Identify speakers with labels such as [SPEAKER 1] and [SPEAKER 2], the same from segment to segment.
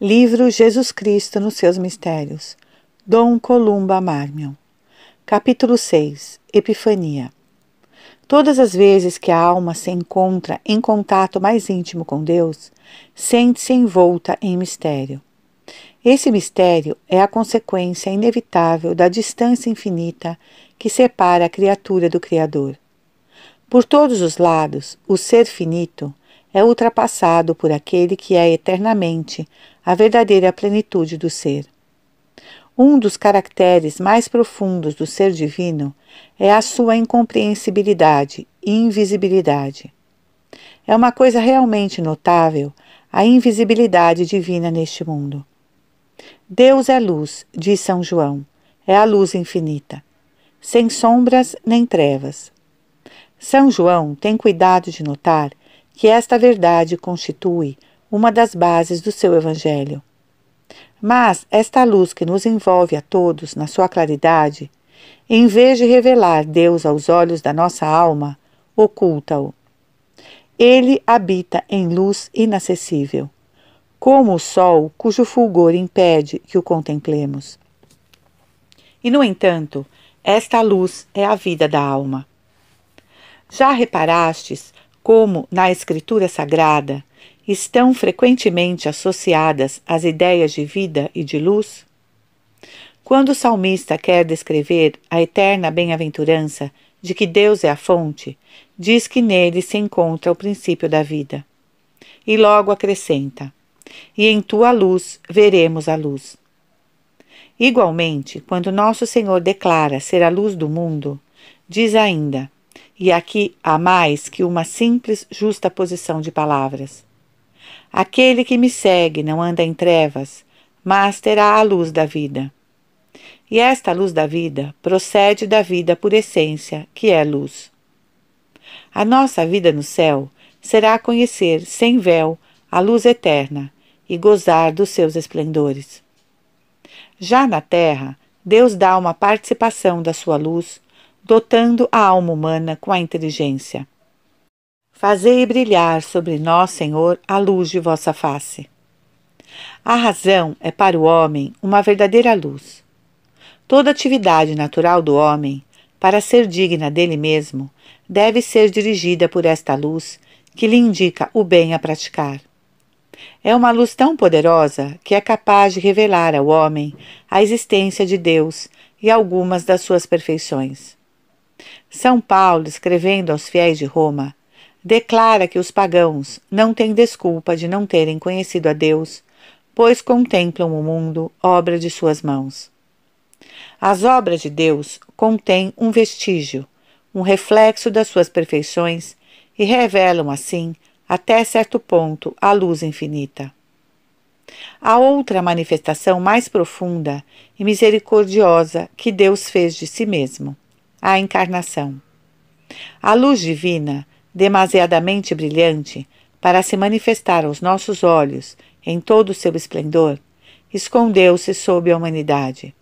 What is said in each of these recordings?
[SPEAKER 1] Livro Jesus Cristo nos seus mistérios, Dom Columba Marmion. Capítulo 6. Epifania. Todas as vezes que a alma se encontra em contato mais íntimo com Deus, sente-se envolta em mistério. Esse mistério é a consequência inevitável da distância infinita que separa a criatura do Criador. Por todos os lados, o ser finito é ultrapassado por aquele que é eternamente a verdadeira plenitude do ser. Um dos caracteres mais profundos do ser divino é a sua incompreensibilidade e invisibilidade. É uma coisa realmente notável a invisibilidade divina neste mundo. Deus é luz, diz São João, é a luz infinita, sem sombras nem trevas. São João tem cuidado de notar que esta verdade constitui uma das bases do seu Evangelho. Mas esta luz que nos envolve a todos na sua claridade, em vez de revelar Deus aos olhos da nossa alma, oculta-o. Ele habita em luz inacessível, como o sol cujo fulgor impede que o contemplemos. E, no entanto, esta luz é a vida da alma. Já reparastes como, na Escritura Sagrada, estão frequentemente associadas as ideias de vida e de luz? Quando o salmista quer descrever a eterna bem-aventurança de que Deus é a fonte, diz que nele se encontra o princípio da vida. E logo acrescenta: e em tua luz veremos a luz. Igualmente, quando nosso Senhor declara ser a luz do mundo, diz ainda, e aqui há mais que uma simples justaposição de palavras: aquele que me segue não anda em trevas, mas terá a luz da vida. E esta luz da vida procede da vida por essência, que é luz. A nossa vida no céu será conhecer sem véu a luz eterna e gozar dos seus esplendores. Já na terra, Deus dá uma participação da sua luz, dotando a alma humana com a inteligência. Fazei brilhar sobre nós, Senhor, a luz de vossa face. A razão é para o homem uma verdadeira luz. Toda atividade natural do homem, para ser digna dele mesmo, deve ser dirigida por esta luz que lhe indica o bem a praticar. É uma luz tão poderosa que é capaz de revelar ao homem a existência de Deus e algumas das suas perfeições. São Paulo, escrevendo aos fiéis de Roma, declara que os pagãos não têm desculpa de não terem conhecido a Deus, pois contemplam o mundo, obra de suas mãos. As obras de Deus contêm um vestígio, um reflexo das suas perfeições e revelam, assim, até certo ponto, a luz infinita. A outra manifestação mais profunda e misericordiosa que Deus fez de si mesmo, a encarnação. A luz divina, demasiadamente brilhante para se manifestar aos nossos olhos em todo o seu esplendor, escondeu-se sob a humanidade.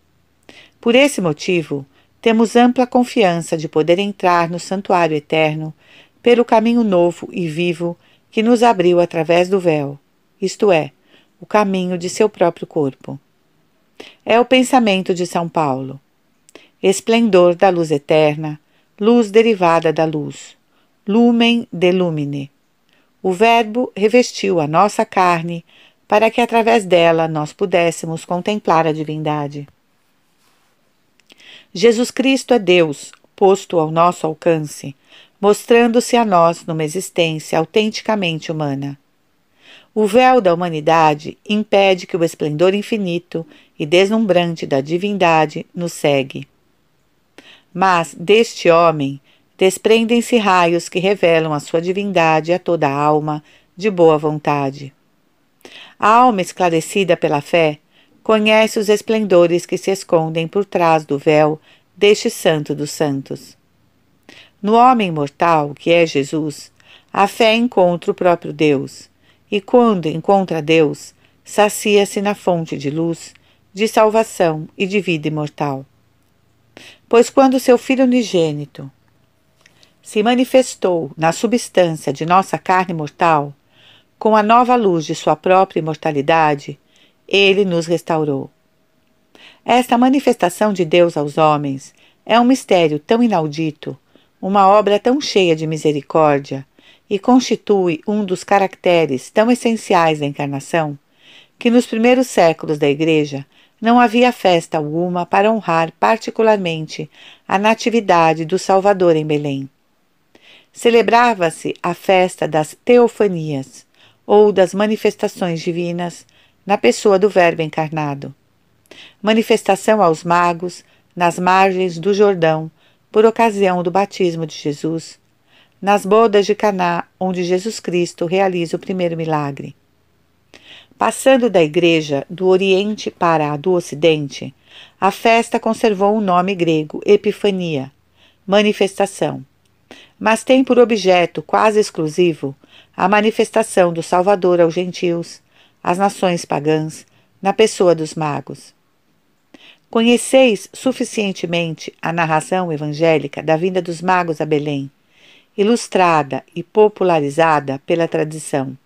[SPEAKER 1] Por esse motivo, temos ampla confiança de poder entrar no santuário eterno pelo caminho novo e vivo que nos abriu através do véu, isto é, o caminho de seu próprio corpo. É o pensamento de São Paulo. Esplendor da luz eterna, luz derivada da luz, lumen de lumine. O Verbo revestiu a nossa carne para que através dela nós pudéssemos contemplar a divindade. Jesus Cristo é Deus, posto ao nosso alcance, mostrando-se a nós numa existência autenticamente humana. O véu da humanidade impede que o esplendor infinito e deslumbrante da divindade nos cegue. Mas deste homem desprendem-se raios que revelam a sua divindade a toda a alma de boa vontade. A alma esclarecida pela fé conhece os esplendores que se escondem por trás do véu deste Santo dos Santos. No homem mortal, que é Jesus, a fé encontra o próprio Deus, e quando encontra Deus, sacia-se na fonte de luz, de salvação e de vida imortal. Pois quando seu Filho unigênito se manifestou na substância de nossa carne mortal, com a nova luz de sua própria imortalidade, Ele nos restaurou. Esta manifestação de Deus aos homens é um mistério tão inaudito, uma obra tão cheia de misericórdia, e constitui um dos caracteres tão essenciais da encarnação, que nos primeiros séculos da Igreja não havia festa alguma para honrar particularmente a natividade do Salvador em Belém. Celebrava-se a festa das teofanias, ou das manifestações divinas, na pessoa do Verbo encarnado. Manifestação aos magos, nas margens do Jordão, por ocasião do batismo de Jesus, nas bodas de Caná, onde Jesus Cristo realiza o primeiro milagre. Passando da Igreja do Oriente para a do Ocidente, a festa conservou o nome grego Epifania, manifestação, mas tem por objeto quase exclusivo a manifestação do Salvador aos gentios, às nações pagãs, na pessoa dos magos. Conheceis suficientemente a narração evangélica da vinda dos magos a Belém, ilustrada e popularizada pela tradição.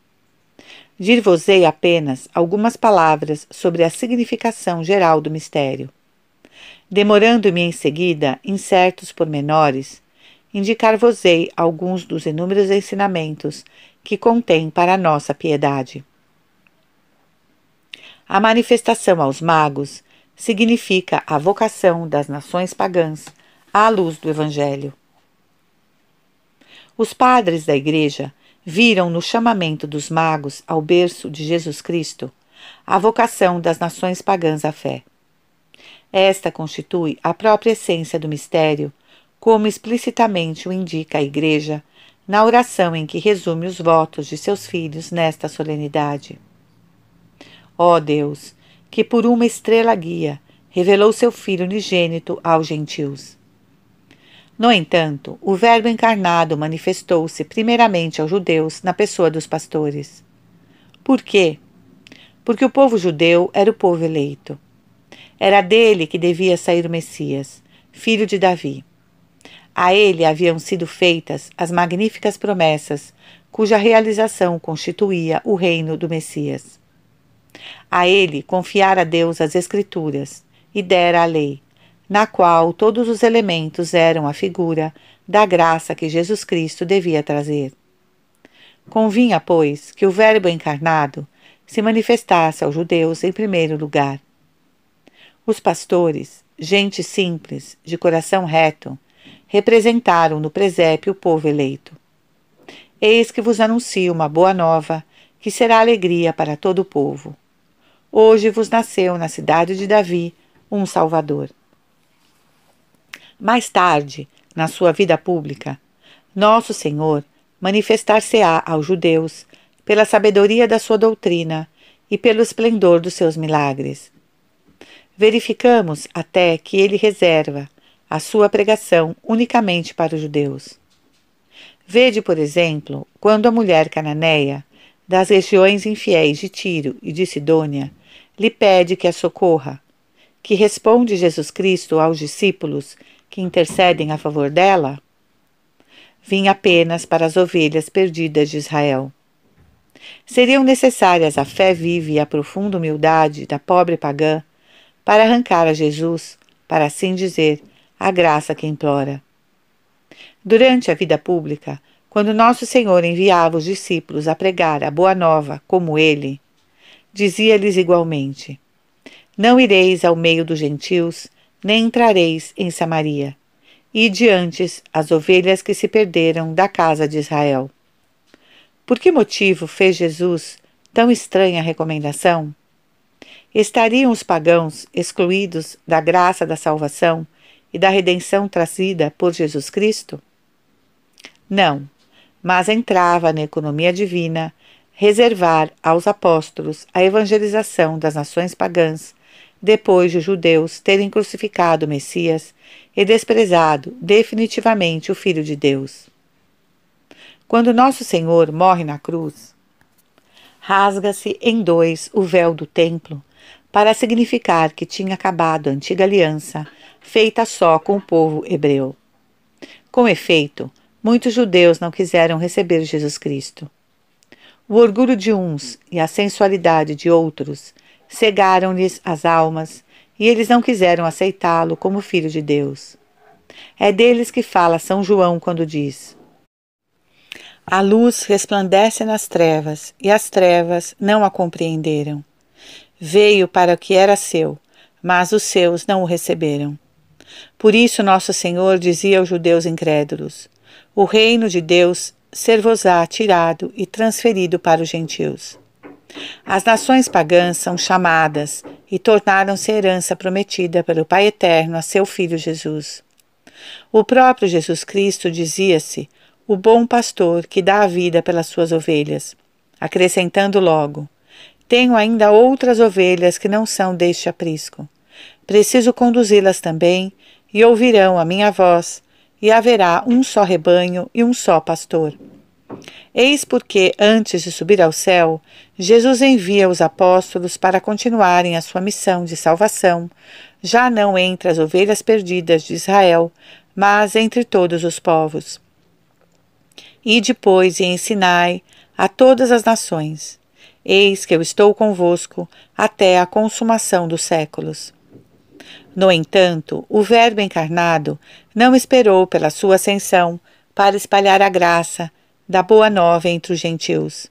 [SPEAKER 1] Dir-vos-ei apenas algumas palavras sobre a significação geral do mistério. Demorando-me em seguida em certos pormenores, indicar-vos-ei alguns dos inúmeros ensinamentos que contém para a nossa piedade. A manifestação aos magos significa a vocação das nações pagãs à luz do Evangelho. Os padres da Igreja viram no chamamento dos magos ao berço de Jesus Cristo a vocação das nações pagãs à fé. Esta constitui a própria essência do mistério, como explicitamente o indica a Igreja na oração em que resume os votos de seus filhos nesta solenidade. Ó Deus, que por uma estrela guia revelou seu Filho unigênito aos gentios. No entanto, o Verbo encarnado manifestou-se primeiramente aos judeus na pessoa dos pastores. Por quê? Porque o povo judeu era o povo eleito. Era dele que devia sair o Messias, filho de Davi. A ele haviam sido feitas as magníficas promessas, cuja realização constituía o reino do Messias. A ele confiara Deus as Escrituras e dera a lei, na qual todos os elementos eram a figura da graça que Jesus Cristo devia trazer. Convinha, pois, que o Verbo encarnado se manifestasse aos judeus em primeiro lugar. Os pastores, gente simples, de coração reto, representaram no presépio o povo eleito. Eis que vos anuncio uma boa nova, que será alegria para todo o povo. Hoje vos nasceu na cidade de Davi um Salvador. Mais tarde, na sua vida pública, Nosso Senhor manifestar-se-á aos judeus pela sabedoria da sua doutrina e pelo esplendor dos seus milagres. Verificamos até que ele reserva a sua pregação unicamente para os judeus. Vede, por exemplo, quando a mulher cananeia, das regiões infiéis de Tiro e de Sidônia, lhe pede que a socorra, que responde Jesus Cristo aos discípulos que intercedem a favor dela? Vim apenas para as ovelhas perdidas de Israel. Seriam necessárias a fé viva e a profunda humildade da pobre pagã para arrancar a Jesus, para assim dizer, a graça que implora. Durante a vida pública, quando Nosso Senhor enviava os discípulos a pregar a boa nova como ele, dizia-lhes igualmente: Não ireis ao meio dos gentios, nem entrareis em Samaria. Ide antes as ovelhas que se perderam da casa de Israel. Por que motivo fez Jesus tão estranha recomendação? Estariam os pagãos excluídos da graça da salvação e da redenção trazida por Jesus Cristo? Não, mas entrava na economia divina reservar aos apóstolos a evangelização das nações pagãs, depois de os judeus terem crucificado o Messias e desprezado definitivamente o Filho de Deus. Quando Nosso Senhor morre na cruz, rasga-se em dois o véu do templo, para significar que tinha acabado a antiga aliança, feita só com o povo hebreu. Com efeito, muitos judeus não quiseram receber Jesus Cristo. O orgulho de uns e a sensualidade de outros cegaram-lhes as almas, e eles não quiseram aceitá-lo como Filho de Deus. É deles que fala São João quando diz: a luz resplandece nas trevas, e as trevas não a compreenderam. Veio para o que era seu, mas os seus não o receberam. Por isso nosso Senhor dizia aos judeus incrédulos: o reino de Deus ser-vos-á tirado e transferido para os gentios. As nações pagãs são chamadas e tornaram-se herança prometida pelo Pai Eterno a seu Filho Jesus. O próprio Jesus Cristo dizia-se o bom pastor que dá a vida pelas suas ovelhas, acrescentando logo: tenho ainda outras ovelhas que não são deste aprisco. Preciso conduzi-las também, e ouvirão a minha voz, e haverá um só rebanho e um só pastor. Eis porque, antes de subir ao céu, Jesus envia os apóstolos para continuarem a sua missão de salvação, já não entre as ovelhas perdidas de Israel, mas entre todos os povos. E depois e ensinai a todas as nações. Eis que eu estou convosco até a consumação dos séculos. No entanto, o Verbo encarnado não esperou pela sua ascensão para espalhar a graça da boa nova entre os gentios.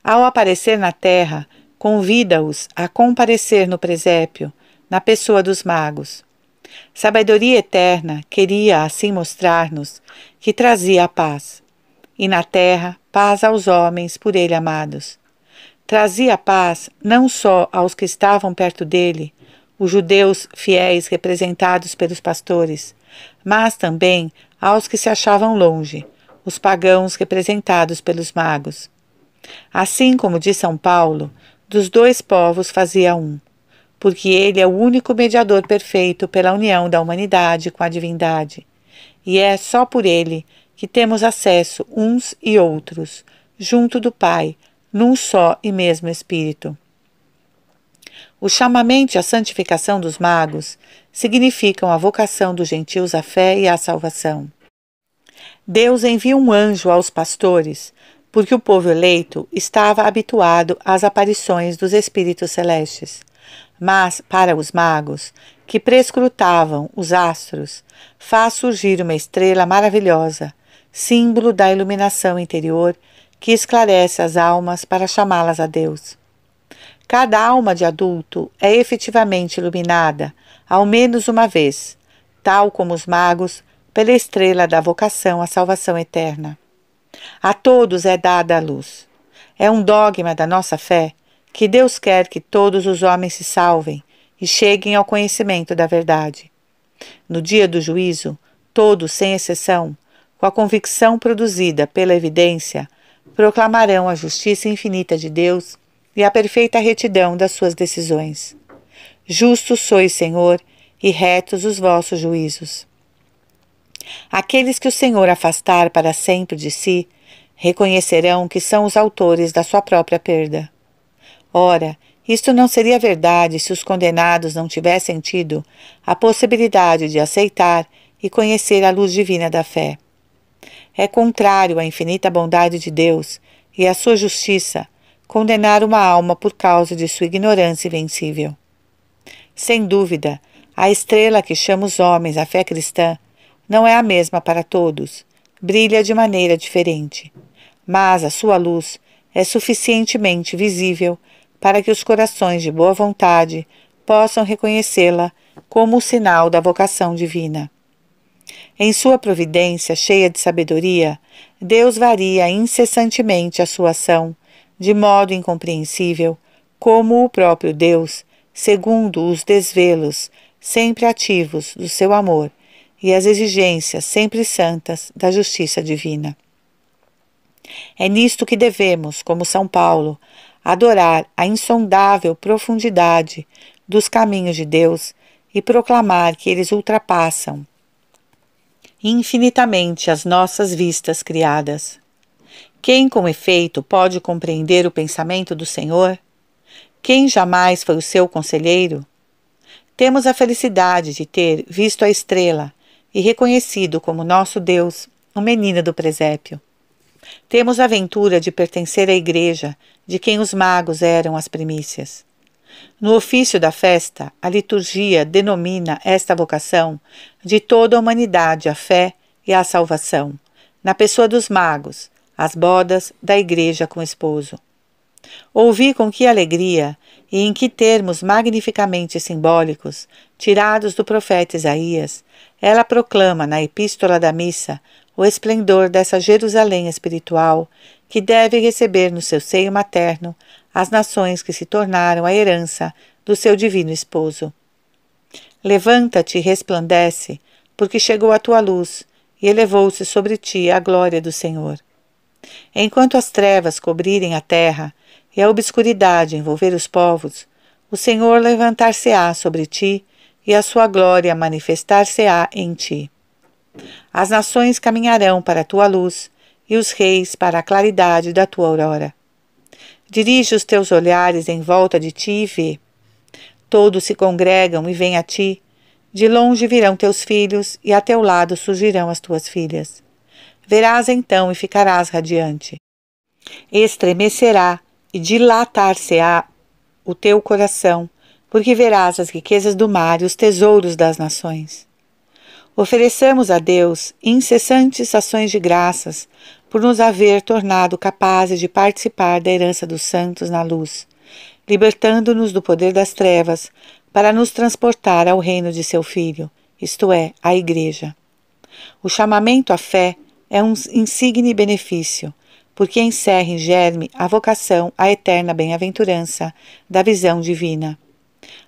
[SPEAKER 1] Ao aparecer na terra, convida-os a comparecer no presépio, na pessoa dos magos. Sabedoria eterna queria assim mostrar-nos que trazia a paz, e na terra paz aos homens por ele amados. Trazia paz não só aos que estavam perto dele, os judeus fiéis representados pelos pastores, mas também aos que se achavam longe, os pagãos representados pelos magos. Assim como diz São Paulo, dos dois povos fazia um, porque ele é o único mediador perfeito pela união da humanidade com a divindade, e é só por ele que temos acesso uns e outros, junto do Pai, num só e mesmo Espírito. O chamamento e a santificação dos magos significam a vocação dos gentios à fé e à salvação. Deus envia um anjo aos pastores, porque o povo eleito estava habituado às aparições dos espíritos celestes. Mas, para os magos, que prescrutavam os astros, faz surgir uma estrela maravilhosa, símbolo da iluminação interior que esclarece as almas para chamá-las a Deus. Cada alma de adulto é efetivamente iluminada, ao menos uma vez, tal como os magos, pela estrela da vocação à salvação eterna. A todos é dada a luz. É um dogma da nossa fé que Deus quer que todos os homens se salvem e cheguem ao conhecimento da verdade. No dia do juízo, todos, sem exceção, com a convicção produzida pela evidência, proclamarão a justiça infinita de Deus e a perfeita retidão das suas decisões. Justos sois, Senhor, e retos os vossos juízos. Aqueles que o Senhor afastar para sempre de si, reconhecerão que são os autores da sua própria perda. Ora, isto não seria verdade se os condenados não tivessem tido a possibilidade de aceitar e conhecer a luz divina da fé. É contrário à infinita bondade de Deus e à sua justiça condenar uma alma por causa de sua ignorância invencível. Sem dúvida, a estrela que chama os homens à fé cristã não é a mesma para todos, brilha de maneira diferente, mas a sua luz é suficientemente visível para que os corações de boa vontade possam reconhecê-la como o sinal da vocação divina. Em sua providência cheia de sabedoria, Deus varia incessantemente a sua ação, de modo incompreensível, como o próprio Deus, segundo os desvelos sempre ativos do seu amor e as exigências sempre santas da justiça divina. É nisto que devemos, como São Paulo, adorar a insondável profundidade dos caminhos de Deus e proclamar que eles ultrapassam infinitamente as nossas vistas criadas. Quem, com efeito, pode compreender o pensamento do Senhor? Quem jamais foi o seu conselheiro? Temos a felicidade de ter visto a estrela e reconhecido como nosso Deus o menino do presépio. Temos a ventura de pertencer à igreja de quem os magos eram as primícias. No ofício da festa, a liturgia denomina esta vocação de toda a humanidade à fé e à salvação, na pessoa dos magos, as bodas da igreja com o esposo. Ouvi com que alegria e em que termos magnificamente simbólicos, tirados do profeta Isaías, ela proclama na epístola da missa o esplendor dessa Jerusalém espiritual que deve receber no seu seio materno as nações que se tornaram a herança do seu divino esposo. Levanta-te e resplandece, porque chegou a tua luz e elevou-se sobre ti a glória do Senhor. Enquanto as trevas cobrirem a terra e a obscuridade envolver os povos, o Senhor levantar-se-á sobre ti e a sua glória manifestar-se-á em ti. As nações caminharão para a tua luz e os reis para a claridade da tua aurora. Dirige os teus olhares em volta de ti e vê. Todos se congregam e vêm a ti. De longe virão teus filhos e a teu lado surgirão as tuas filhas. Verás então e ficarás radiante. Estremecerá e dilatar-se-á o teu coração, porque verás as riquezas do mar e os tesouros das nações. Ofereçamos a Deus incessantes ações de graças por nos haver tornado capazes de participar da herança dos santos na luz, libertando-nos do poder das trevas para nos transportar ao reino de seu Filho, isto é, a Igreja. O chamamento à fé é um insigne benefício, porque encerra em germe a vocação à eterna bem-aventurança da visão divina.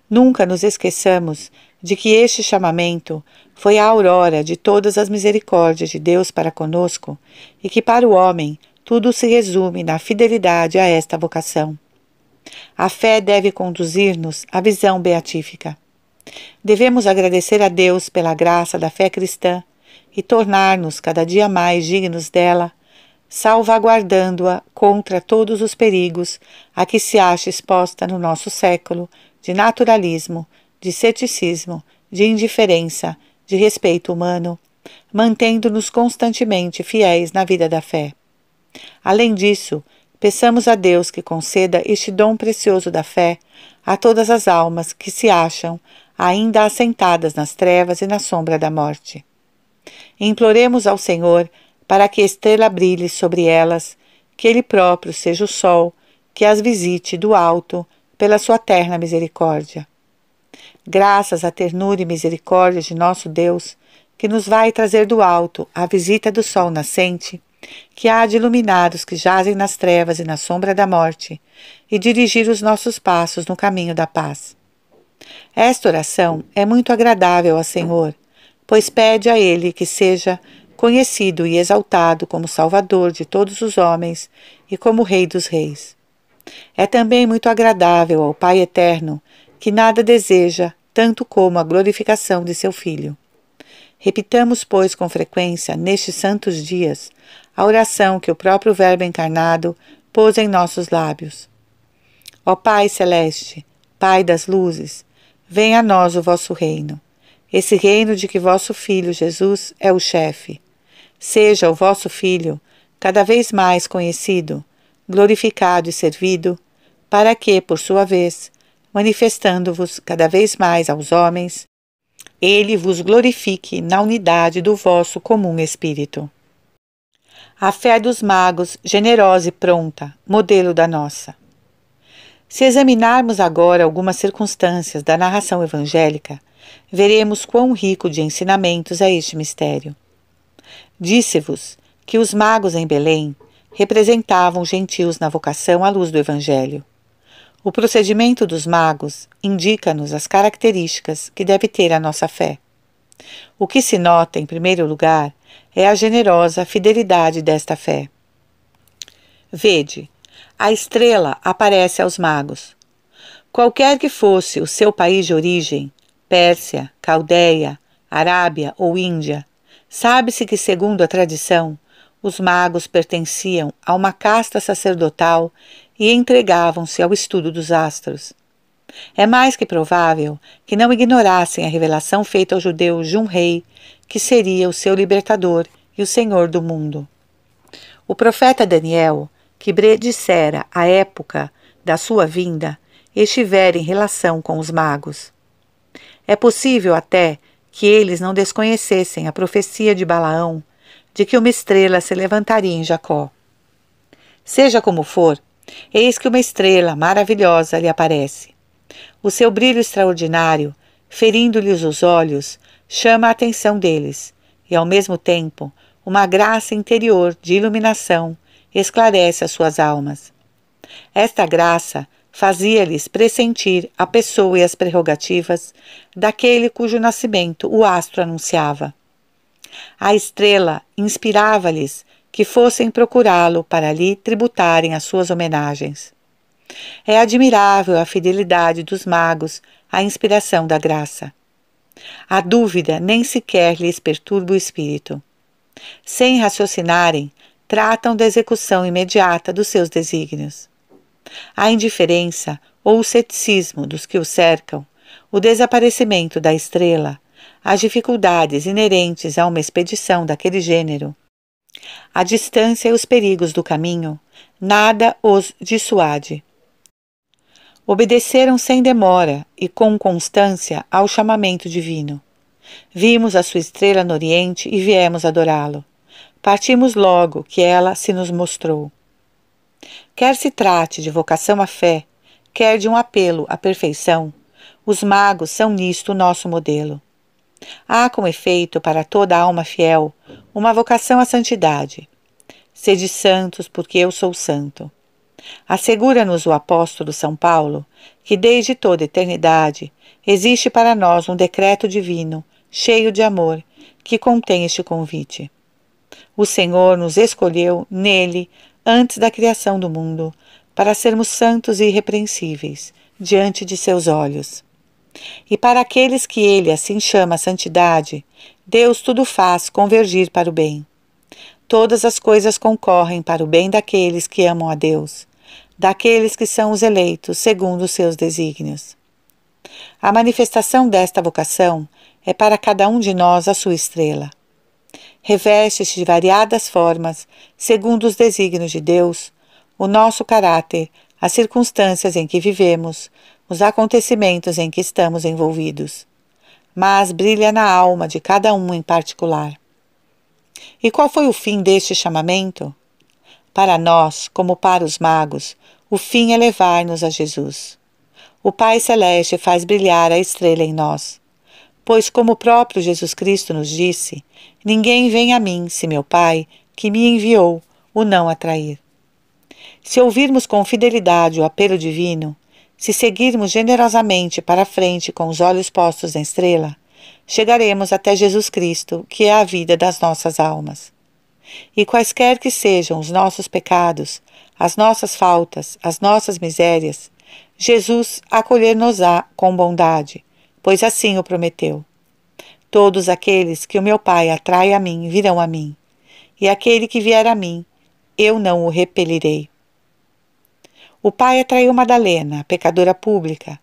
[SPEAKER 1] Nunca nos esqueçamos de que este chamamento foi a aurora de todas as misericórdias de Deus para conosco e que para o homem tudo se resume na fidelidade a esta vocação. A fé deve conduzir-nos à visão beatífica. Devemos agradecer a Deus pela graça da fé cristã e tornar-nos cada dia mais dignos dela, salvaguardando-a contra todos os perigos a que se acha exposta no nosso século de naturalismo, de ceticismo, de indiferença, de respeito humano, mantendo-nos constantemente fiéis na vida da fé. Além disso, peçamos a Deus que conceda este dom precioso da fé a todas as almas que se acham ainda assentadas nas trevas e na sombra da morte. Imploremos ao Senhor para que a estrela brilhe sobre elas, que Ele próprio seja o sol que as visite do alto pela sua terna misericórdia. Graças à ternura e misericórdia de nosso Deus, que nos vai trazer do alto a visita do sol nascente, que há de iluminar os que jazem nas trevas e na sombra da morte, e dirigir os nossos passos no caminho da paz. Esta oração é muito agradável ao Senhor, pois pede a Ele que seja conhecido e exaltado como Salvador de todos os homens e como Rei dos Reis. É também muito agradável ao Pai Eterno, que nada deseja tanto como a glorificação de seu Filho. Repitamos, pois, com frequência, nestes santos dias, a oração que o próprio Verbo encarnado pôs em nossos lábios. Ó Pai Celeste, Pai das luzes, venha a nós o vosso reino, esse reino de que vosso Filho Jesus é o chefe. Seja o vosso Filho cada vez mais conhecido, glorificado e servido, para que, por sua vez, manifestando-vos cada vez mais aos homens, Ele vos glorifique na unidade do vosso comum Espírito. A fé dos magos, generosa e pronta, modelo da nossa. Se examinarmos agora algumas circunstâncias da narração evangélica, veremos quão rico de ensinamentos é este mistério. Disse-vos que os magos em Belém representavam gentios na vocação à luz do Evangelho. O procedimento dos magos indica-nos as características que deve ter a nossa fé. O que se nota, em primeiro lugar, é a generosa fidelidade desta fé. Vede, a estrela aparece aos magos. Qualquer que fosse o seu país de origem, Pérsia, Caldeia, Arábia ou Índia, sabe-se que, segundo a tradição, os magos pertenciam a uma casta sacerdotal e entregavam-se ao estudo dos astros. É mais que provável que não ignorassem a revelação feita aos judeus de um rei que seria o seu libertador e o Senhor do mundo. O profeta Daniel, que predissera a época da sua vinda, estiver em relação com os magos. É possível até que eles não desconhecessem a profecia de Balaão de que uma estrela se levantaria em Jacó. Seja como for, eis que uma estrela maravilhosa lhe aparece. O seu brilho extraordinário, ferindo-lhes os olhos, chama a atenção deles, e ao mesmo tempo, uma graça interior de iluminação esclarece as suas almas. Esta graça fazia-lhes pressentir a pessoa e as prerrogativas daquele cujo nascimento o astro anunciava. A estrela inspirava-lhes que fossem procurá-lo para lhe tributarem as suas homenagens. É admirável a fidelidade dos magos à inspiração da graça. A dúvida nem sequer lhes perturba o espírito. Sem raciocinarem, tratam da execução imediata dos seus desígnios. A indiferença ou o ceticismo dos que o cercam, o desaparecimento da estrela, as dificuldades inerentes a uma expedição daquele gênero, a distância e os perigos do caminho, nada os dissuade. Obedeceram sem demora e com constância ao chamamento divino. Vimos a sua estrela no Oriente e viemos adorá-lo. Partimos logo que ela se nos mostrou. Quer se trate de vocação à fé, quer de um apelo à perfeição, os magos são nisto o nosso modelo. Há, com efeito, para toda alma fiel, uma vocação à santidade. Sede santos, porque eu sou santo. Assegura-nos o apóstolo São Paulo que desde toda eternidade existe para nós um decreto divino, cheio de amor, que contém este convite. O Senhor nos escolheu nele antes da criação do mundo, para sermos santos e irrepreensíveis diante de seus olhos. E para aqueles que ele assim chama a santidade, Deus tudo faz convergir para o bem. Todas as coisas concorrem para o bem daqueles que amam a Deus, daqueles que são os eleitos segundo os seus desígnios. A manifestação desta vocação é para cada um de nós a sua estrela. Reveste-se de variadas formas, segundo os desígnios de Deus, o nosso caráter, as circunstâncias em que vivemos, os acontecimentos em que estamos envolvidos. Mas brilha na alma de cada um em particular. E qual foi o fim deste chamamento? Para nós, como para os magos, o fim é levar-nos a Jesus. O Pai Celeste faz brilhar a estrela em nós. Pois, como o próprio Jesus Cristo nos disse, ninguém vem a mim, se meu Pai, que me enviou, o não atrair. Se ouvirmos com fidelidade o apelo divino, se seguirmos generosamente para a frente com os olhos postos na estrela, chegaremos até Jesus Cristo, que é a vida das nossas almas. E quaisquer que sejam os nossos pecados, as nossas faltas, as nossas misérias, Jesus acolher-nos-á com bondade, pois assim o prometeu. Todos aqueles que o meu Pai atrai a mim virão a mim, e aquele que vier a mim, eu não o repelirei. O Pai atraiu Madalena, a pecadora pública,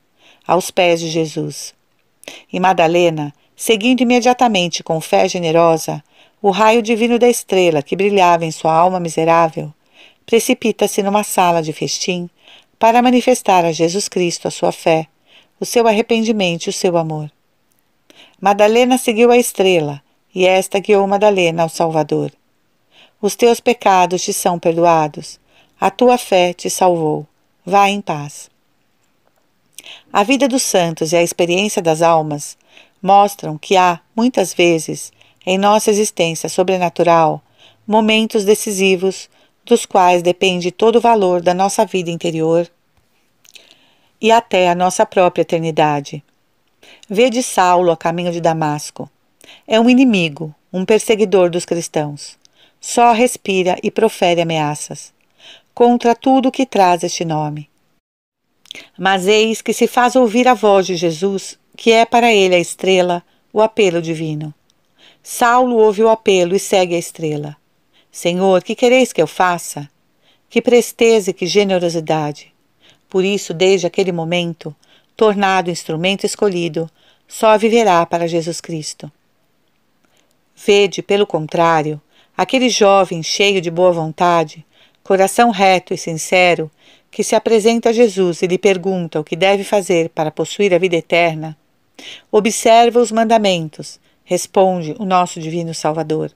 [SPEAKER 1] aos pés de Jesus. E Madalena, seguindo imediatamente com fé generosa o raio divino da estrela que brilhava em sua alma miserável, precipita-se numa sala de festim para manifestar a Jesus Cristo a sua fé, o seu arrependimento e o seu amor. Madalena seguiu a estrela, e esta guiou Madalena ao Salvador. Os teus pecados te são perdoados, a tua fé te salvou. Vá em paz. A vida dos santos e a experiência das almas mostram que há, muitas vezes, em nossa existência sobrenatural, momentos decisivos dos quais depende todo o valor da nossa vida interior e até a nossa própria eternidade. Vede Saulo a caminho de Damasco. É um inimigo, um perseguidor dos cristãos. Só respira e profere ameaças contra tudo o que traz este nome. Mas eis que se faz ouvir a voz de Jesus, que é para ele a estrela, o apelo divino. Saulo ouve o apelo e segue a estrela. Senhor, que quereis que eu faça? Que presteza e que generosidade! Por isso, desde aquele momento, tornado instrumento escolhido, só viverá para Jesus Cristo. Vede, pelo contrário, aquele jovem cheio de boa vontade, coração reto e sincero, que se apresenta a Jesus e lhe pergunta o que deve fazer para possuir a vida eterna, observa os mandamentos, responde o nosso Divino Salvador.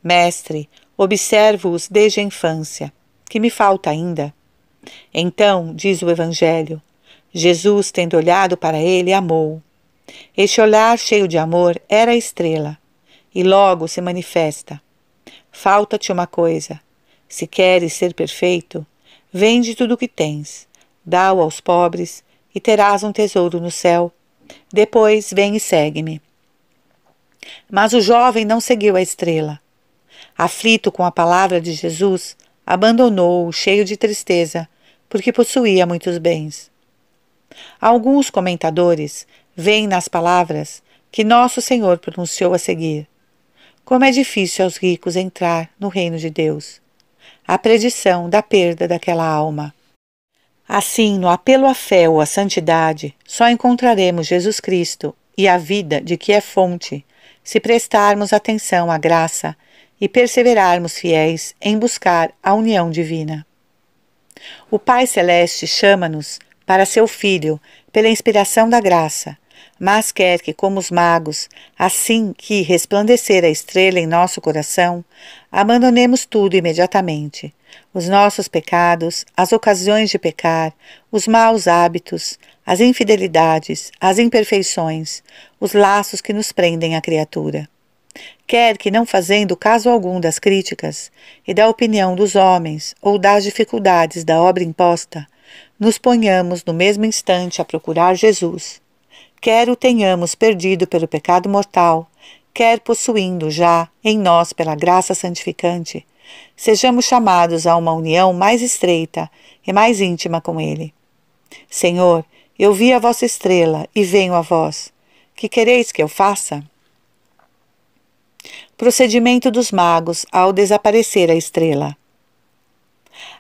[SPEAKER 1] Mestre, observo-os desde a infância. Que me falta ainda? Então, diz o Evangelho, Jesus, tendo olhado para ele, amou. Este olhar cheio de amor era a estrela, e logo se manifesta. Falta-te uma coisa. Se queres ser perfeito, vende tudo o que tens, dá-o aos pobres, e terás um tesouro no céu. Depois vem e segue-me. Mas o jovem não seguiu a estrela. Aflito com a palavra de Jesus, abandonou-o cheio de tristeza, porque possuía muitos bens. Alguns comentadores veem nas palavras que Nosso Senhor pronunciou a seguir: como é difícil aos ricos entrar no reino de Deus. A predição da perda daquela alma. Assim, no apelo à fé ou à santidade, só encontraremos Jesus Cristo e a vida de que é fonte, se prestarmos atenção à graça e perseverarmos fiéis em buscar a união divina. O Pai Celeste chama-nos para seu Filho pela inspiração da graça, mas quer que, como os magos, assim que resplandecer a estrela em nosso coração, abandonemos tudo imediatamente: os nossos pecados, as ocasiões de pecar, os maus hábitos, as infidelidades, as imperfeições, os laços que nos prendem à criatura. Quer que, não fazendo caso algum das críticas e da opinião dos homens ou das dificuldades da obra imposta, nos ponhamos no mesmo instante a procurar Jesus. Quer o tenhamos perdido pelo pecado mortal, quer possuindo já em nós pela graça santificante, sejamos chamados a uma união mais estreita e mais íntima com Ele. Senhor, eu vi a vossa estrela e venho a vós. Que quereis que eu faça? Procedimento dos magos ao desaparecer a estrela.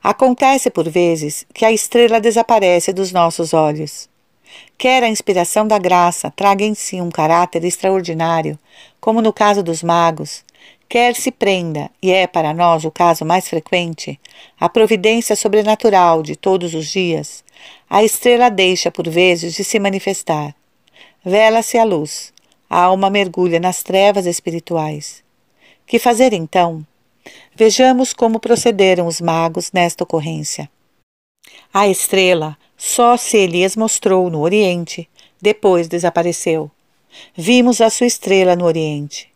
[SPEAKER 1] Acontece por vezes que a estrela desaparece dos nossos olhos. Quer a inspiração da graça traga em si um caráter extraordinário, como no caso dos magos, quer se prenda, e é para nós o caso mais frequente, a providência sobrenatural de todos os dias, a estrela deixa por vezes de se manifestar. Vela-se a luz, a alma mergulha nas trevas espirituais. Que fazer então? Vejamos como procederam os magos nesta ocorrência. A estrela só se lhes mostrou no Oriente, depois desapareceu. Vimos a sua estrela no Oriente.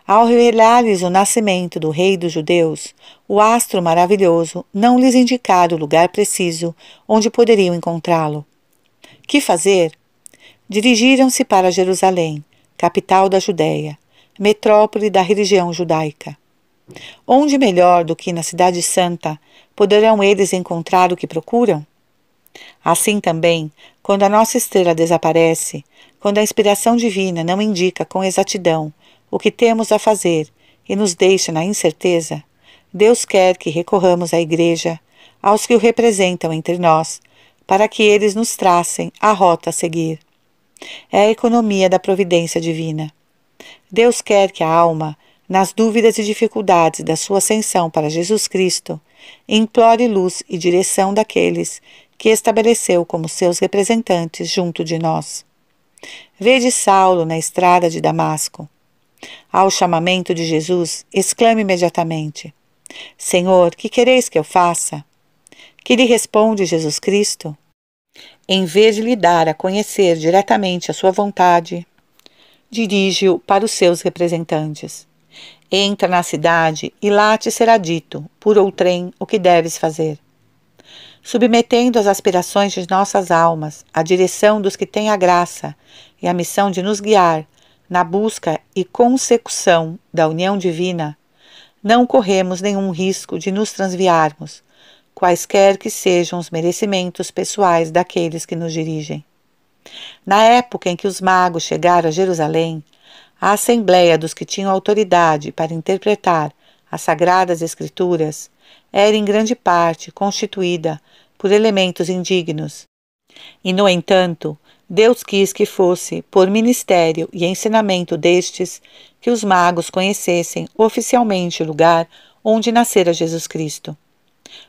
[SPEAKER 1] Ao revelar-lhes o nascimento do rei dos judeus, o astro maravilhoso não lhes indicara o lugar preciso onde poderiam encontrá-lo. Que fazer? Dirigiram-se para Jerusalém, capital da Judéia, metrópole da religião judaica. Onde melhor do que na Cidade Santa poderão eles encontrar o que procuram? Assim também, quando a nossa estrela desaparece, quando a inspiração divina não indica com exatidão o que temos a fazer e nos deixa na incerteza, Deus quer que recorramos à Igreja, aos que o representam entre nós, para que eles nos tracem a rota a seguir. É a economia da providência divina. Deus quer que a alma, nas dúvidas e dificuldades da sua ascensão para Jesus Cristo, implore luz e direção daqueles que estabeleceu como seus representantes junto de nós. Vede Saulo na estrada de Damasco. Ao chamamento de Jesus, exclame imediatamente: Senhor, que quereis que eu faça? Que lhe responde Jesus Cristo? Em vez de lhe dar a conhecer diretamente a sua vontade, dirige-o para os seus representantes. Entra na cidade e lá te será dito, por outrem, o que deves fazer. Submetendo as aspirações de nossas almas à direção dos que têm a graça e a missão de nos guiar na busca e consecução da união divina, não corremos nenhum risco de nos transviarmos, quaisquer que sejam os merecimentos pessoais daqueles que nos dirigem. Na época em que os magos chegaram a Jerusalém, a assembleia dos que tinham autoridade para interpretar as Sagradas Escrituras era em grande parte constituída por elementos indignos. E, no entanto, Deus quis que fosse por ministério e ensinamento destes que os magos conhecessem oficialmente o lugar onde nascera Jesus Cristo.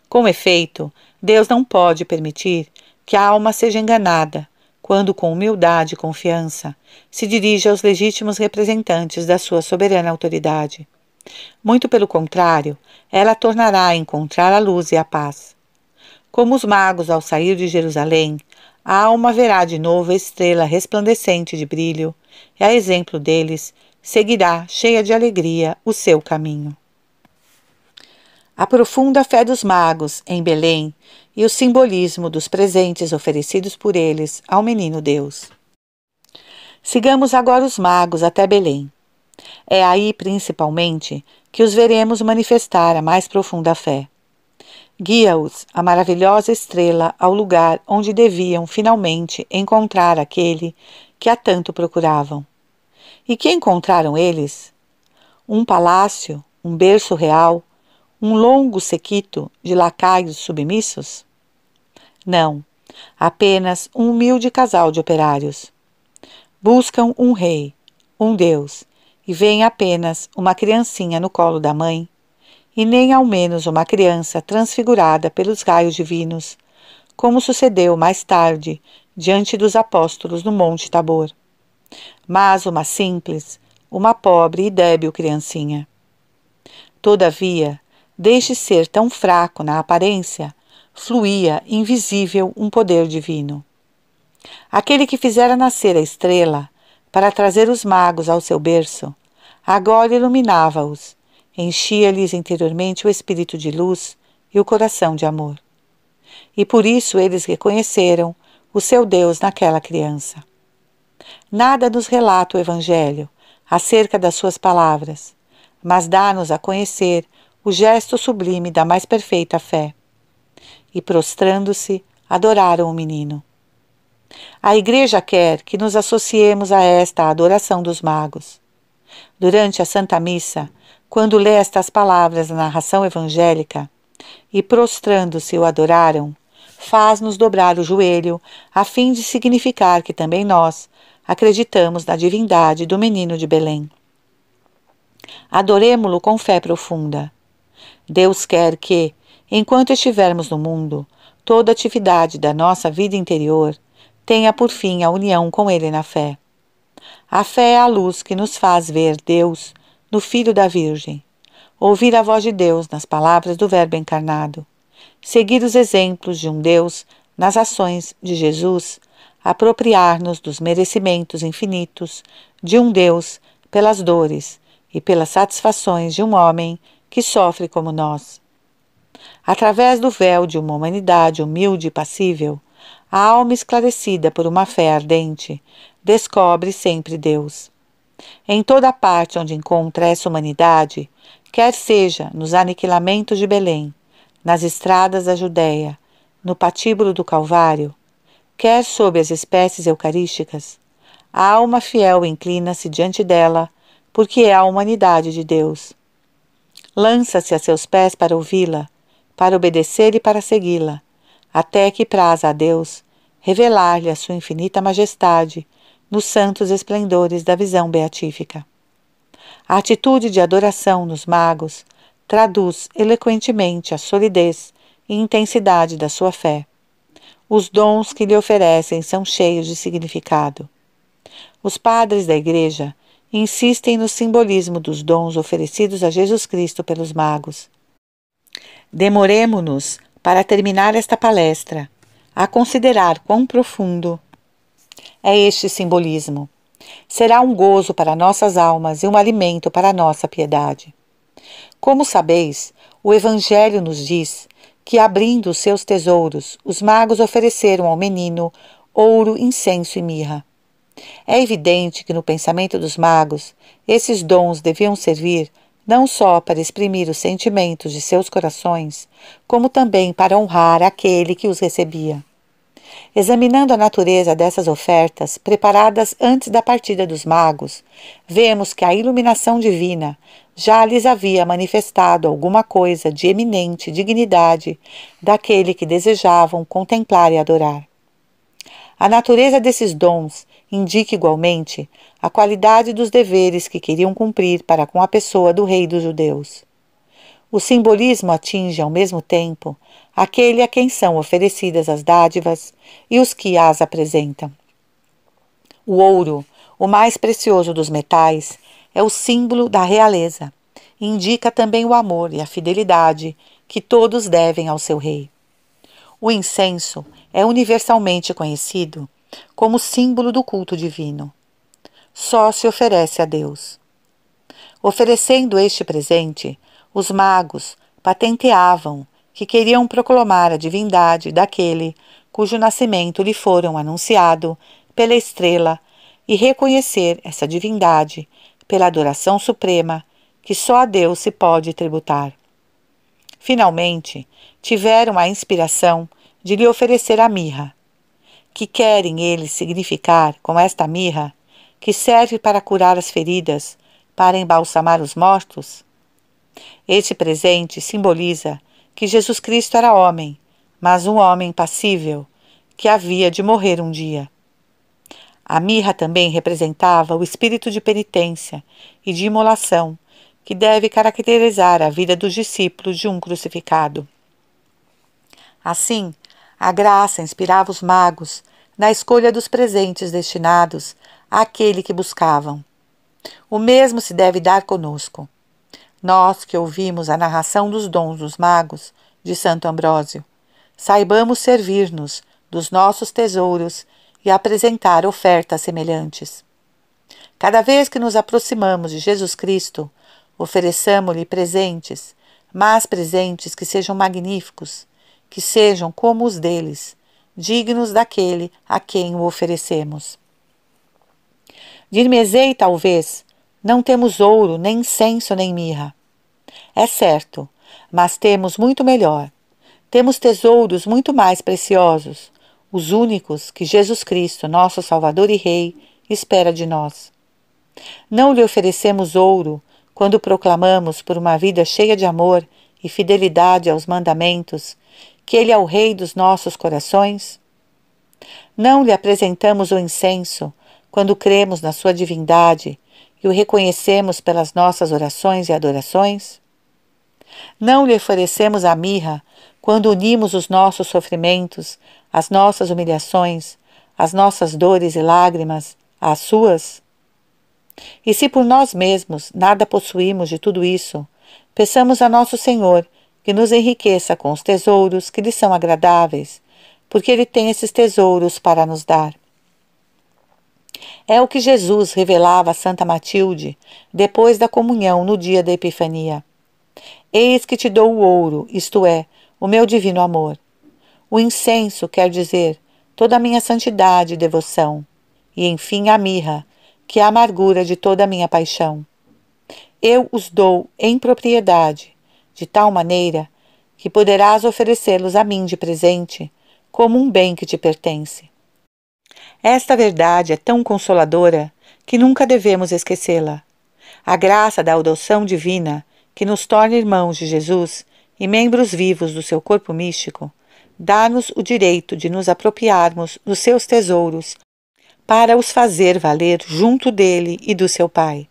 [SPEAKER 1] Com efeito, Deus não pode permitir que a alma seja enganada quando, com humildade e confiança, se dirige aos legítimos representantes da sua soberana autoridade. Muito pelo contrário, ela tornará a encontrar a luz e a paz. Como os magos ao sair de Jerusalém, a alma verá de novo a estrela resplandecente de brilho, e, a exemplo deles, seguirá, cheia de alegria, o seu caminho. A profunda fé dos magos em Belém e o simbolismo dos presentes oferecidos por eles ao menino Deus. Sigamos agora os magos até Belém. É aí, principalmente, que os veremos manifestar a mais profunda fé. Guia-os a maravilhosa estrela ao lugar onde deviam finalmente encontrar aquele que há tanto procuravam. E que encontraram eles? Um palácio, um berço real, um longo séquito de lacaios submissos? Não, apenas um humilde casal de operários. Buscam um rei, um Deus, e veem apenas uma criancinha no colo da mãe, e nem ao menos uma criança transfigurada pelos raios divinos, como sucedeu mais tarde diante dos apóstolos no Monte Tabor, mas uma simples, uma pobre e débil criancinha. Todavia, deixe ser tão fraco na aparência, fluía invisível um poder divino. Aquele que fizera nascer a estrela para trazer os magos ao seu berço, agora iluminava-os, enchia-lhes interiormente o espírito de luz e o coração de amor. E por isso eles reconheceram o seu Deus naquela criança. Nada nos relata o Evangelho acerca das suas palavras, mas dá-nos a conhecer o gesto sublime da mais perfeita fé. E prostrando-se, adoraram o menino. A Igreja quer que nos associemos a esta adoração dos magos. Durante a Santa Missa, quando lê estas palavras na narração evangélica, e prostrando-se o adoraram, faz-nos dobrar o joelho, a fim de significar que também nós acreditamos na divindade do menino de Belém. Adoremo-lo com fé profunda. Deus quer que, enquanto estivermos no mundo, toda atividade da nossa vida interior tenha por fim a união com Ele na fé. A fé é a luz que nos faz ver Deus no Filho da Virgem, ouvir a voz de Deus nas palavras do Verbo encarnado, seguir os exemplos de um Deus nas ações de Jesus, apropriar-nos dos merecimentos infinitos de um Deus pelas dores e pelas satisfações de um homem que sofre como nós. Através do véu de uma humanidade humilde e passível, a alma esclarecida por uma fé ardente descobre sempre Deus. Em toda parte onde encontra essa humanidade, quer seja nos aniquilamentos de Belém, nas estradas da Judéia, no patíbulo do Calvário, quer sob as espécies eucarísticas, a alma fiel inclina-se diante dela, porque é a humanidade de Deus. Lança-se a seus pés para ouvi-la, para obedecer e para segui-la, até que praza a Deus revelar-lhe a sua infinita majestade nos santos esplendores da visão beatífica. A atitude de adoração nos magos traduz eloquentemente a solidez e intensidade da sua fé. Os dons que lhe oferecem são cheios de significado. Os padres da Igreja insistem no simbolismo dos dons oferecidos a Jesus Cristo pelos magos. Demoremo-nos, para terminar esta palestra, a considerar quão profundo é este simbolismo. Será um gozo para nossas almas e um alimento para a nossa piedade. Como sabeis, o Evangelho nos diz que, abrindo os seus tesouros, os magos ofereceram ao menino ouro, incenso e mirra. É evidente que no pensamento dos magos, esses dons deviam servir não só para exprimir os sentimentos de seus corações, como também para honrar aquele que os recebia. Examinando a natureza dessas ofertas, preparadas antes da partida dos magos, vemos que a iluminação divina já lhes havia manifestado alguma coisa de eminente dignidade daquele que desejavam contemplar e adorar. A natureza desses dons indica igualmente a qualidade dos deveres que queriam cumprir para com a pessoa do rei dos judeus. O simbolismo atinge ao mesmo tempo aquele a quem são oferecidas as dádivas e os que as apresentam. O ouro, o mais precioso dos metais, é o símbolo da realeza. Indica também o amor e a fidelidade que todos devem ao seu rei. O incenso é universalmente conhecido como símbolo do culto divino. Só se oferece a Deus. Oferecendo este presente, os magos patenteavam que queriam proclamar a divindade daquele cujo nascimento lhe foram anunciado pela estrela e reconhecer essa divindade pela adoração suprema que só a Deus se pode tributar. Finalmente, tiveram a inspiração de lhe oferecer a mirra. Que querem eles significar com esta mirra, que serve para curar as feridas, para embalsamar os mortos? Este presente simboliza que Jesus Cristo era homem, mas um homem passível, que havia de morrer um dia. A mirra também representava o espírito de penitência e de imolação que deve caracterizar a vida dos discípulos de um crucificado. Assim, a graça inspirava os magos na escolha dos presentes destinados àquele que buscavam. O mesmo se deve dar conosco. Nós que ouvimos a narração dos dons dos magos, de Santo Ambrósio, saibamos servir-nos dos nossos tesouros e apresentar ofertas semelhantes. Cada vez que nos aproximamos de Jesus Cristo, ofereçamo-lhe presentes, mas presentes que sejam magníficos, que sejam como os deles, dignos daquele a quem o oferecemos. Dir-me-ei, talvez, não temos ouro, nem incenso, nem mirra. É certo, mas temos muito melhor. Temos tesouros muito mais preciosos, os únicos que Jesus Cristo, nosso Salvador e Rei, espera de nós. Não lhe oferecemos ouro quando proclamamos por uma vida cheia de amor e fidelidade aos mandamentos que Ele é o Rei dos nossos corações? Não lhe apresentamos o incenso quando cremos na sua divindade e o reconhecemos pelas nossas orações e adorações? Não lhe oferecemos a mirra quando unimos os nossos sofrimentos, as nossas humilhações, as nossas dores e lágrimas às suas? E se por nós mesmos nada possuímos de tudo isso, peçamos a nosso Senhor que nos enriqueça com os tesouros que lhe são agradáveis, porque Ele tem esses tesouros para nos dar. É o que Jesus revelava a Santa Matilde depois da comunhão no dia da Epifania. Eis que te dou o ouro, isto é, o meu divino amor. O incenso quer dizer toda a minha santidade e devoção, e enfim a mirra, que é a amargura de toda a minha paixão. Eu os dou em propriedade, de tal maneira que poderás oferecê-los a mim de presente, como um bem que te pertence. Esta verdade é tão consoladora que nunca devemos esquecê-la. A graça da adoção divina, que nos torna irmãos de Jesus e membros vivos do seu corpo místico, dá-nos o direito de nos apropriarmos dos seus tesouros para os fazer valer junto dele e do seu Pai.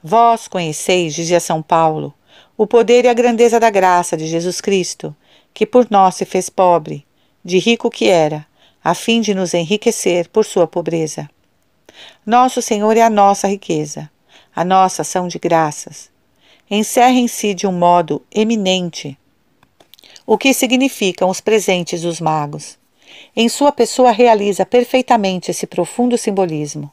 [SPEAKER 1] Vós conheceis, dizia São Paulo, o poder e a grandeza da graça de Jesus Cristo, que por nós se fez pobre, de rico que era, a fim de nos enriquecer por sua pobreza. Nosso Senhor é a nossa riqueza, a nossa ação de graças. Encerra em si de um modo eminente o que significam os presentes dos magos. Em sua pessoa realiza perfeitamente esse profundo simbolismo.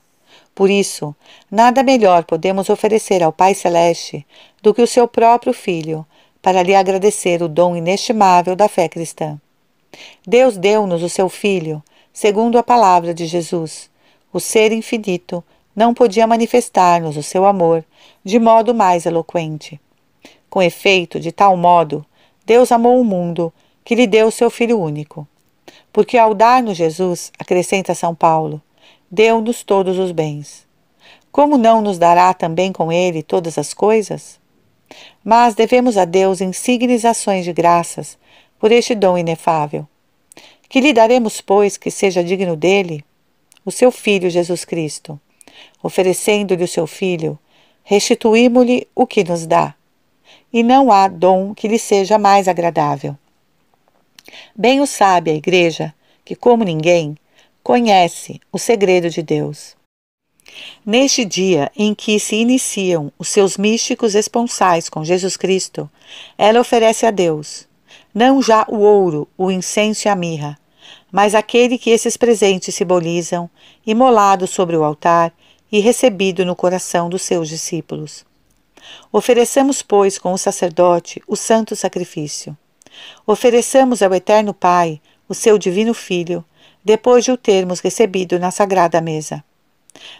[SPEAKER 1] Por isso, nada melhor podemos oferecer ao Pai Celeste do que o seu próprio Filho, para lhe agradecer o dom inestimável da fé cristã. Deus deu-nos o seu Filho, segundo a palavra de Jesus. O Ser infinito não podia manifestar-nos o seu amor de modo mais eloquente. Com efeito, de tal modo, Deus amou o mundo que lhe deu o seu Filho único. Porque ao dar-nos Jesus, acrescenta São Paulo, deu-nos todos os bens. Como não nos dará também com ele todas as coisas? Mas devemos a Deus insígnias ações de graças por este dom inefável. Que lhe daremos, pois, que seja digno dele? O seu Filho Jesus Cristo. Oferecendo-lhe o seu Filho, restituímos-lhe o que nos dá. E não há dom que lhe seja mais agradável. Bem o sabe a Igreja, que, como ninguém, conhece o segredo de Deus. Neste dia em que se iniciam os seus místicos esponsais com Jesus Cristo, ela oferece a Deus, não já o ouro, o incenso e a mirra, mas aquele que esses presentes simbolizam, imolado sobre o altar e recebido no coração dos seus discípulos. Ofereçamos, pois, com o sacerdote, o santo sacrifício. Ofereçamos ao Eterno Pai, o seu divino Filho, depois de o termos recebido na sagrada mesa.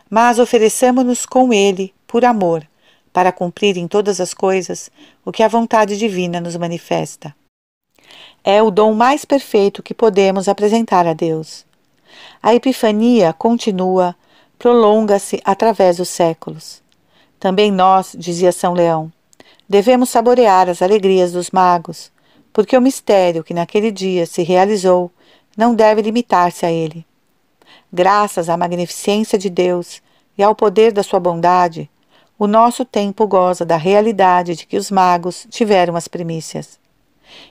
[SPEAKER 1] Mas ofereçamo-nos com ele, por amor, para cumprir em todas as coisas o que a vontade divina nos manifesta. É o dom mais perfeito que podemos apresentar a Deus. A Epifania continua, prolonga-se através dos séculos. Também nós, dizia São Leão, devemos saborear as alegrias dos magos, porque o mistério que naquele dia se realizou não deve limitar-se a ele. Graças à magnificência de Deus e ao poder da sua bondade, o nosso tempo goza da realidade de que os magos tiveram as primícias.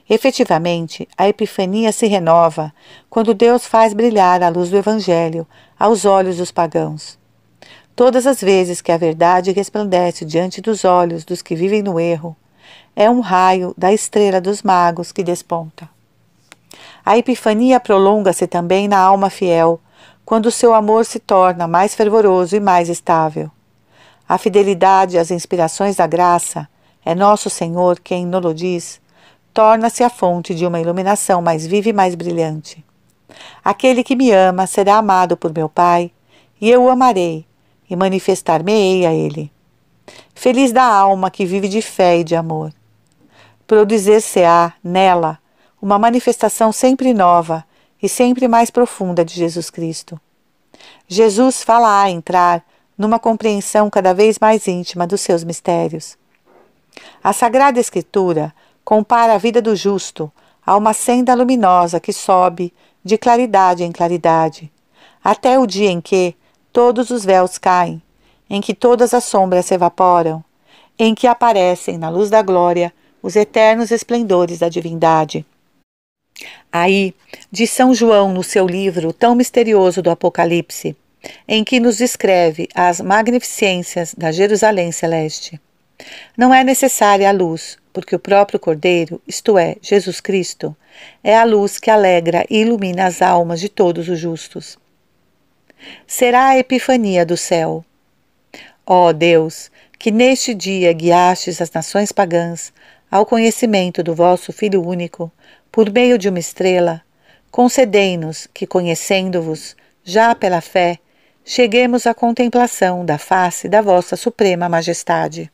[SPEAKER 1] Efetivamente, a Epifania se renova quando Deus faz brilhar a luz do Evangelho aos olhos dos pagãos. Todas as vezes que a verdade resplandece diante dos olhos dos que vivem no erro, é um raio da estrela dos magos que desponta. A Epifania prolonga-se também na alma fiel, quando o seu amor se torna mais fervoroso e mais estável. A fidelidade às inspirações da graça, é nosso Senhor quem nolo diz, torna-se a fonte de uma iluminação mais viva e mais brilhante. Aquele que me ama será amado por meu Pai, e eu o amarei, e manifestar-me-ei a ele. Feliz da alma que vive de fé e de amor. Produzir-se-á nela uma manifestação sempre nova e sempre mais profunda de Jesus Cristo. Jesus fala a entrar numa compreensão cada vez mais íntima dos seus mistérios. A Sagrada Escritura compara a vida do justo a uma senda luminosa que sobe de claridade em claridade, até o dia em que todos os véus caem, em que todas as sombras se evaporam, em que aparecem na luz da glória os eternos esplendores da divindade. Aí, diz São João no seu livro tão misterioso do Apocalipse, em que nos descreve as magnificências da Jerusalém celeste. Não é necessária a luz, porque o próprio Cordeiro, isto é, Jesus Cristo, é a luz que alegra e ilumina as almas de todos os justos. Será a epifania do céu. Ó Deus, que neste dia guiastes as nações pagãs ao conhecimento do vosso Filho único, por meio de uma estrela, concedei-nos que, conhecendo-vos, já pela fé, cheguemos à contemplação da face da vossa suprema majestade.